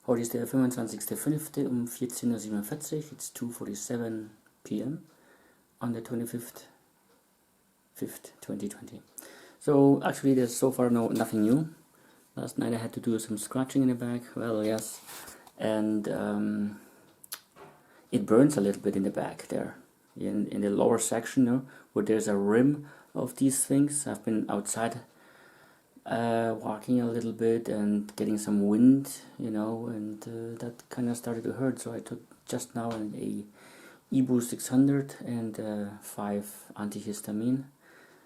Heute ist der 25.05. um 14:47 Uhr. It's 2:47 p.m. on the 25th, 2020. So actually there's so far nothing new. Last night I had to do some scratching in the back. Well, yes, and it burns a little bit in the back there, in the lower section, where there's a rim of these things. I've been outside walking a little bit and getting some wind, and that kind of started to hurt. So I took just now a Ibu 600 and 5 antihistamine.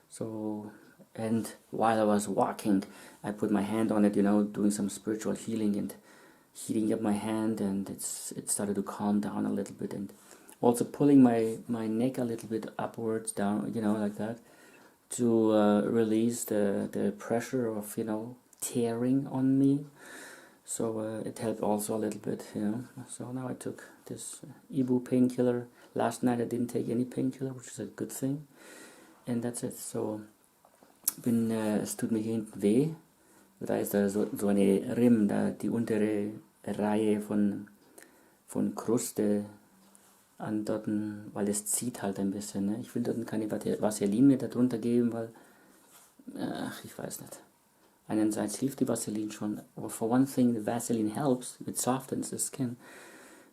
So, and while I was walking, I put my hand on it, doing some spiritual healing and heating up my hand, and it started to calm down a little bit, and also pulling my neck a little bit upwards, down, like that, to release the pressure of, tearing on me. So it helped also a little bit, So now I took this Ibu painkiller. Last night I didn't take any painkiller, which is a good thing. And that's it. So es tut mir hier hinten weh. Da ist da so eine Rim, da die untere Reihe von Kruste an dort, weil es zieht halt ein bisschen. Ne? Ich will dort keine Vaseline mehr darunter geben, weil, ich weiß nicht. Einerseits hilft die Vaseline schon, aber for one thing, the Vaseline helps, it softens the skin,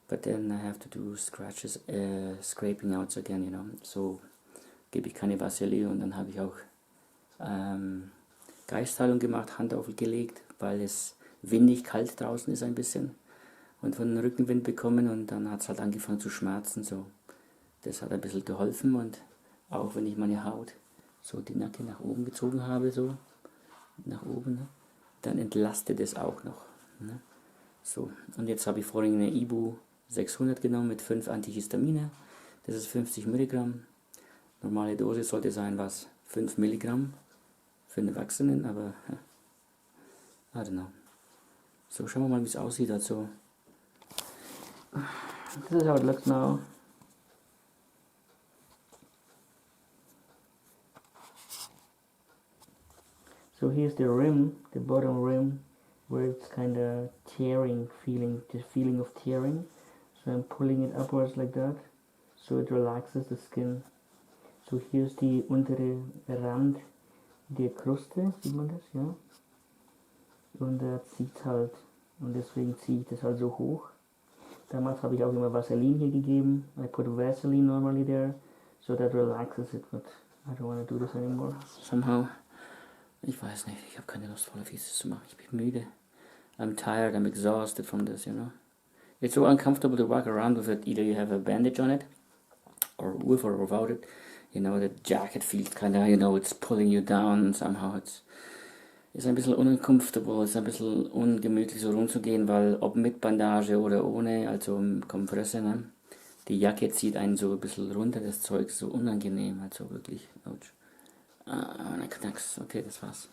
but then I have to do scratches, scraping outs again, So gebe ich keine Vaseline, und dann habe ich auch Geistheilung gemacht, Hand aufgelegt, weil es windig kalt draußen ist ein bisschen, und von Rückenwind bekommen, und dann hat es halt angefangen zu schmerzen, so. Das hat ein bisschen geholfen, und auch wenn ich meine Haut so die Nacken nach oben gezogen habe, so nach oben, ne? Dann entlastet es auch noch, ne? So, und jetzt habe ich vorhin eine Ibu 600 genommen mit 5 Antihistamine, das ist 50 Milligramm, normale Dosis sollte sein, 5 Milligramm für einen Erwachsenen, aber I don't know. So, schauen wir mal, wie es aussieht, also. This is how it looks now. So here's the rim, the bottom rim, where it's kind of tearing, the feeling of tearing. So I'm pulling it upwards like that, so it relaxes the skin. So here's die untere Rand der Kruste, sieht man das, ja? Und der zieht halt, und deswegen ziehe ich das halt so hoch. Damals habe ich auch immer Vaseline hier gegeben. I put Vaseline normally there, so that relaxes it, but I don't want to do this anymore. Somehow. Ich weiß nicht, ich habe keine Lust, voller Fieses zu machen. Ich bin müde. I'm tired, I'm exhausted from this, It's so uncomfortable to walk around with it. Either you have a bandage on it, or with or without it. The jacket feels kind of, it's pulling you down, and somehow it's ein bisschen uncomfortable, ist ein bisschen ungemütlich so rumzugehen, weil ob mit Bandage oder ohne, also Kompresse, ne? Die Jacke zieht einen so ein bisschen runter, das Zeug, so unangenehm, also wirklich, ouch. Knacks, okay, das war's.